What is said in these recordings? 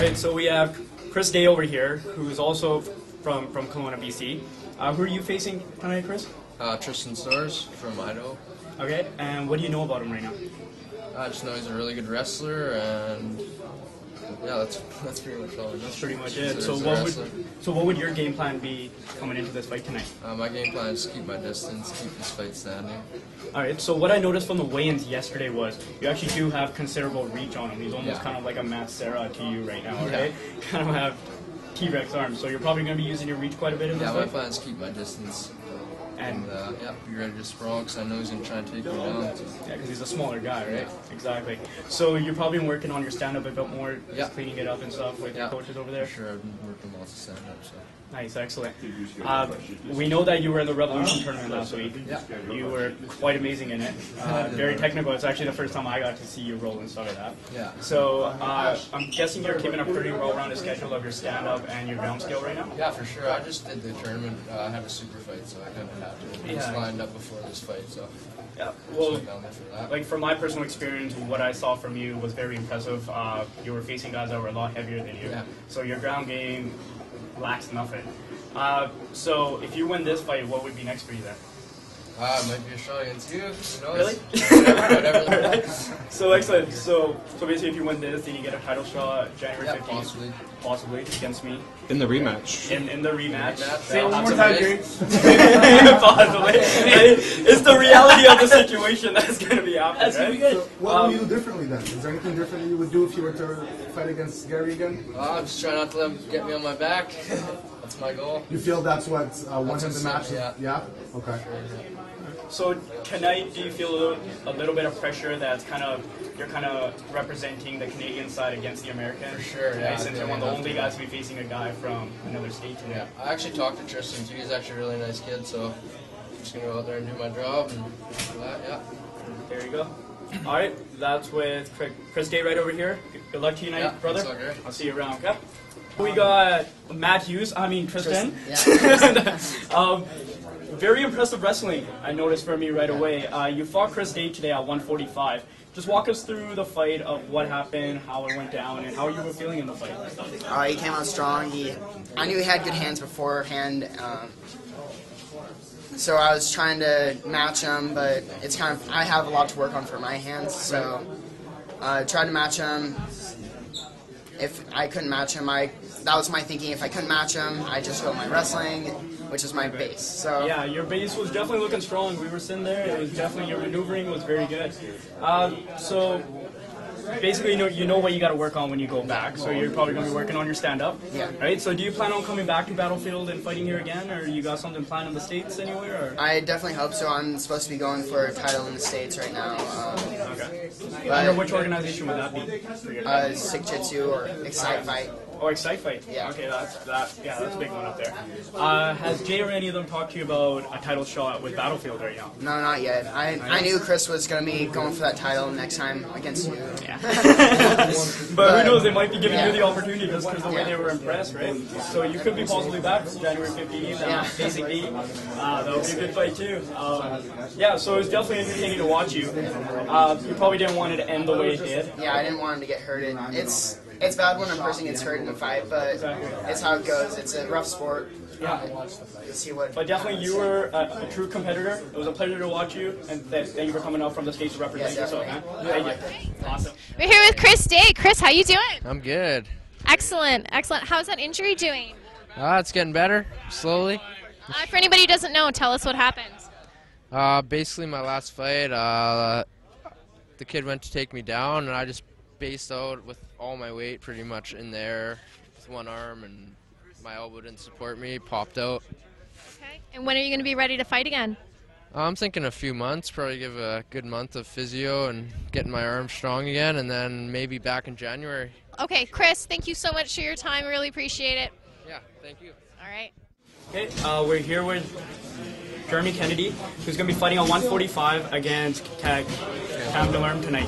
right, so we have Chris Day over here, who's also from Kelowna, BC. Who are you facing tonight, Chris? Tristan Storrs from Idaho. Okay, and what do you know about him right now? I just know he's a really good wrestler, and yeah, that's pretty much all I know. That's pretty much it. So what would your game plan be coming into this fight tonight? My game plan is to keep my distance, keep this fight standing. All right, so what I noticed from the weigh-ins yesterday was you actually do have considerable reach on him. He's almost kind of like a Matt Serra to you right now, right? Kind of have T-Rex arms, so you're probably going to be using your reach quite a bit in this fight? Yeah, my plan is to keep my distance. And be ready to sprawl because I know he's going to try and take me down. Yeah, because he's a smaller guy, right? Yeah. Exactly. So you're probably working on your stand-up a bit more, just cleaning it up and stuff with your coaches over there? For sure, I've been working lots of stand-up. So. Nice, excellent. We know that you were in the Revolution tournament last week. Yeah. You were quite amazing in it. Very technical. It's actually the first time I got to see you roll and stuff like that. Yeah. So I'm guessing you're keeping a pretty well-rounded schedule of your stand-up and your ground skill right now? Yeah, for sure. I just did the tournament. I had a super fight, so I kind of had to. Just lined up before this fight, so. Yeah, well, like from my personal experience, what I saw from you was very impressive. You were facing guys that were a lot heavier than you, so your ground game lacks nothing. So if you win this fight, what would be next for you then? Might be a shot against you. Who knows? Really? Whatever. So excellent. So basically, if you win this, then you get a title shot January 15th. Possibly against me. In the rematch. In the rematch. Say it one more time, Gary. Possibly. It's the reality of the situation that's going to be happening. That's going to be good. So what would you do differently then? Is there anything different that you would do if you were to fight against Gary again? I'm just trying not to let him get me on my back. That's my goal. You feel that's what won him the match? Yeah. Okay. So tonight, do you feel a little bit of pressure that's you're kind of representing the Canadian side against the American? For sure, yeah. Right? Since you're one of the only guys to be facing a guy from another state today. Yeah, I actually talked to Tristan too. He's actually a really nice kid, so I'm just gonna go out there and do my job and There you go. All right, that's with Chris Day right over here. Good luck to you tonight, brother. Okay. I'll see you around. Okay. We got Tristan. Yeah. Very impressive wrestling, I noticed from you right away. You fought Chris Day today at 145. Just walk us through the fight of what happened, how it went down, and how you were feeling in the fight. He came out strong. I knew he had good hands beforehand, so I was trying to match him, but it's I have a lot to work on for my hands, so I tried to match him. If I couldn't match him, that was my thinking. If I couldn't match him, I just go with my wrestling, which is my base. So yeah, your base was definitely looking strong. We were sitting there. It was definitely, your maneuvering was very good. So basically, you know what you got to work on when you go back. So you're probably going to be working on your stand-up. Yeah. Right. So do you plan on coming back to Battlefield and fighting here again, or you got something planned in the States anywhere? Or? I definitely hope so. I'm supposed to be going for a title in the States right now. Okay. Under which organization would that be? Sick Jitsu or Excite Fight. Oh, Excite Fight. Yeah. Okay, that's a big one up there. Has Jay or any of them talked to you about a title shot with Battlefield right now? No, not yet. I knew Chris was going to be going for that title next time against you. Yeah. But who knows, they might be giving you the opportunity just because the way they were impressed, right? So you could be possibly back January 15th, basically. That would be a good fight too. So it was definitely entertaining to watch you. You probably didn't want it to end the way it did. Yeah, I didn't want him to get hurt. It's bad when a person gets hurt in a fight, but it's how it goes. It's a rough sport. Yeah. But definitely you were a true competitor. It was a pleasure to watch you, and thank you for coming out from the States to represent yourself, man. Thank you. Awesome. We're here with Chris Day. Chris, how you doing? I'm good. Excellent, excellent. How's that injury doing? It's getting better, slowly. For anybody who doesn't know, tell us what happened. Basically my last fight, the kid went to take me down, and I just based out with all my weight pretty much in there with one arm, and my elbow didn't support me, popped out. Okay. And when are you going to be ready to fight again? I'm thinking a few months, probably give a good month of physio and getting my arm strong again, and then maybe back in January. Okay, Chris, thank you so much for your time. Really appreciate it. Yeah, thank you. All right. Okay, we're here with Jeremy Kennedy, who's going to be fighting on 145 against Cam Deleurme tonight.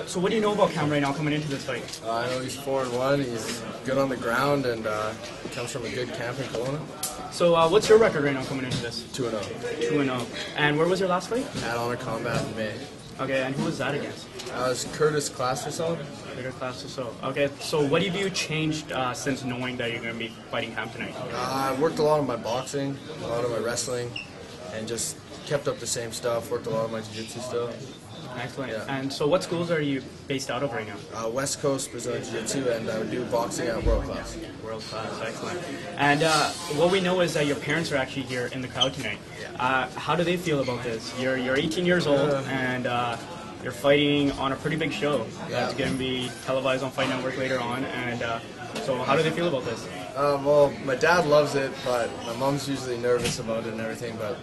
So what do you know about Cam right now coming into this fight? I know he's 4-1. He's good on the ground and comes from a good camp in Kelowna. So what's your record right now coming into this? 2-0. 2-0. And where was your last fight? At Honor Combat in May. Okay, and who was that against? I was Curtis Class or so. Curtis Class or so. Okay, so what have you changed since knowing that you're going to be fighting Cam tonight? I worked a lot on my boxing, a lot of my wrestling, and just kept up the same stuff. Worked a lot of my jiu-jitsu stuff. Excellent. Yeah. And so what schools are you based out of right now? West Coast Brazilian Jiu-Jitsu, and I would do boxing at World Class. World Class, excellent. And what we know is that your parents are actually here in the crowd tonight. How do they feel about this? You're 18 years old, and you're fighting on a pretty big show. That's going to be televised on Fight Network later on. And so how do they feel about this? Well, my dad loves it, but my mom's usually nervous about it and everything, but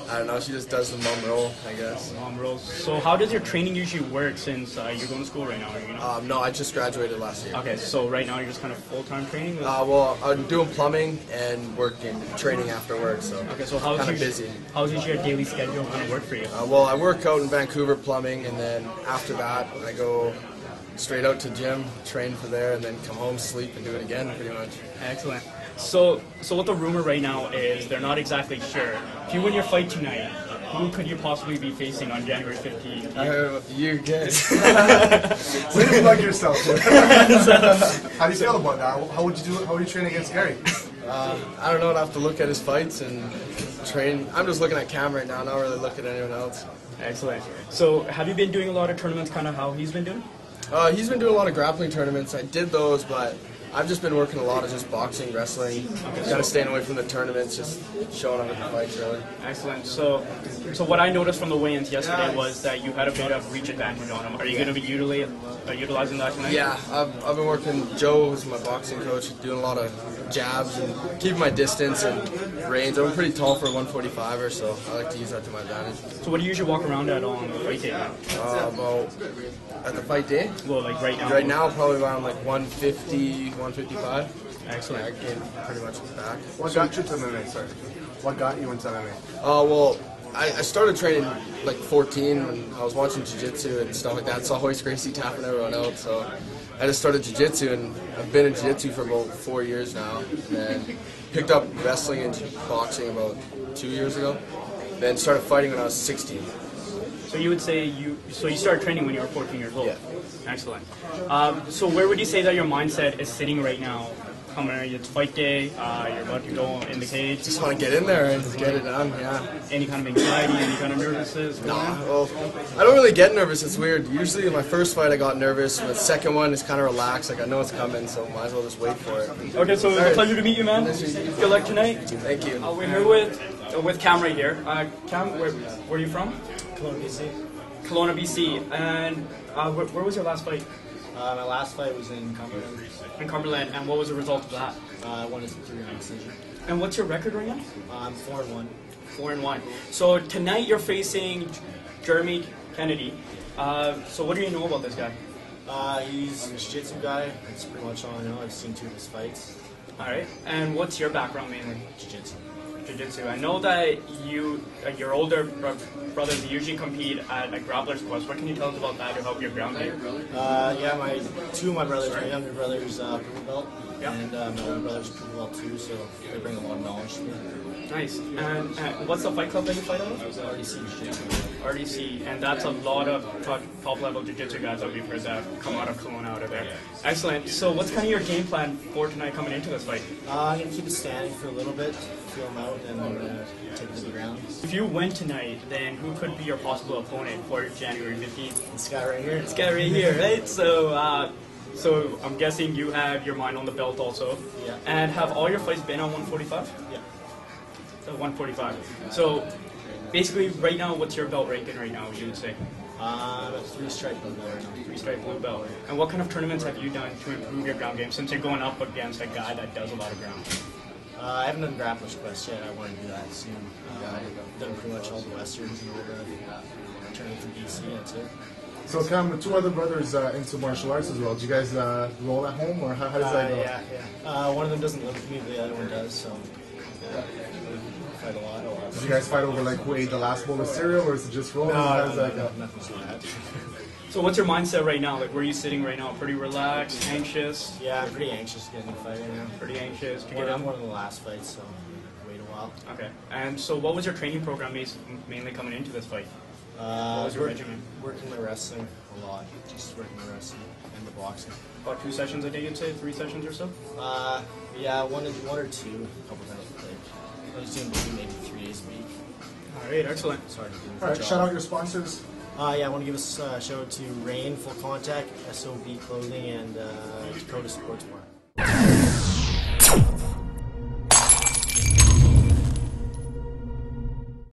I don't know, she just does the mom role, I guess. Mom roles. So how does your training usually work since you're going to school right now? You know? No, I just graduated last year. Okay, so right now you're just kind of full-time training? Well, I'm doing plumbing and training after work, so okay, so how's kind of busy. How's your daily schedule going to work for you? Well, I work out in Vancouver plumbing, and then after that I go straight out to gym, train for there, and then come home, sleep, and do it again, pretty much. Excellent. So what the rumor right now is, they're not exactly sure. If you win your fight tonight, who could you possibly be facing on January 15th? You guys. Way to plug yourself. How do you feel about that? How would you do it? How would you train against Gary? I don't know. I'd have to look at his fights and train. I'm just looking at Cam right now, not really looking at anyone else. Excellent. So have you been doing a lot of tournaments, kind of how he's been doing? He's been doing a lot of grappling tournaments. I did those, but I've just been working a lot of just boxing, wrestling, kind of staying away from the tournaments, just showing up at the fights, really. Excellent. So what I noticed from the weigh-ins yesterday was that you had a bit of reach advantage on him. Are you going to be utilizing that tonight? Yeah, I've been working. Joe, who's my boxing coach, doing a lot of jabs and keeping my distance and range. I'm pretty tall for a 145er, so I like to use that to my advantage. So what do you usually walk around at on the fight day now? About at the fight day? Well, like right now. Right now, probably around like 150, 155. Excellent. I gained pretty much back. What got you to MMA, sorry? What got you into MMA? Well, I started training like 14 when I was watching jiu-jitsu and stuff like that. Saw Hoist Gracie tapping everyone out, so I just started jiu-jitsu, and I've been in jiu-jitsu for about 4 years now. And picked up wrestling and boxing about 2 years ago. Then started fighting when I was 16. So you would say you started training when you were 14 years old? Yeah. Excellent. So where would you say that your mindset is sitting right now? It's fight day, you're about to go in the cage. Just want to get in there and get it done, yeah. Any kind of anxiety, any kind of nervousness? Nah, well, I don't really get nervous, it's weird. Usually in my first fight I got nervous, but the second one is kind of relaxed, like I know it's coming, so might as well just wait for it. Okay, so it was a pleasure to meet you, man. Good luck tonight. Thank you. We're here with Cam right here. Cam, where are you from? Kelowna, BC. Kelowna, BC. And where was your last fight? My last fight was in Cumberland. In Cumberland, and what was the result of that? I won a 3-round decision. And what's your record right now? I'm 4-1. 4-1. So tonight you're facing Jeremy Kennedy. So what do you know about this guy? He's a jiu-jitsu guy. That's pretty much all I know. I've seen 2 of his fights. All right. And what's your background mainly? Jiu-jitsu. Jiu-jitsu. I know that your older brothers usually compete at Grappler's Quest. What can you tell us about that to help your ground game? Yeah, 2 of my brothers, my younger brother's purple belt, Yeah. and my older brother's purple belt too, so they bring a lot of knowledge to me. Nice. And what's the fight club that you fight out of? RDC Jiu-Jitsu. RDC, and that's a lot of top-level jiu-jitsu guys that we've heard that come out of Kelowna out of there. Excellent. So what's kind of your game plan for tonight coming into this fight? I'm going to keep it standing for a little bit, feel him out, and then take it to the ground. If you win tonight, then who could be your possible opponent for January 15th? This guy right here. This guy right here, right? So I'm guessing you have your mind on the belt also. Yeah. And have all your fights been on 145? Yeah. 145. So basically, right now, what's your belt ranking right now, you would say? I'm a 3-stripe blue belt right now. 3-stripe blue belt. And what kind of tournaments have you done to improve your ground game since you're going up against a guy that does a lot of ground? I haven't done Grappler's Quest yet. I want to do that soon. I've done pretty much all the Westerns and all the tournaments in BC, that's it. So Cam, the 2 other brothers into martial arts as well. Do you guys roll at home, or how does that go? Yeah. One of them doesn't live with me, but the other one does, so we fight a lot. Did you guys fight over like who ate the last bowl of cereal, or is it just rolling? No, How does that go? nothing's like that. So what's your mindset right now? Like, where are you sitting right now? Pretty relaxed, anxious? Yeah, I'm pretty anxious to get in the fight right now. Pretty anxious to More get than in? one of the last fights, so wait a while. Okay. And so what was your training program mainly coming into this fight? What was your regimen? Working my wrestling a lot. Just working my wrestling and the boxing. About 2 sessions a day, you'd say? 3 sessions or so? Yeah, one or two, a couple times a day. I was doing maybe 3 days a week. All right, excellent. Sorry to do All right, shout out your sponsors. Yeah, I want to give a shout out to Rain Full Contact, SOB Clothing, and Dakota Sports Bar.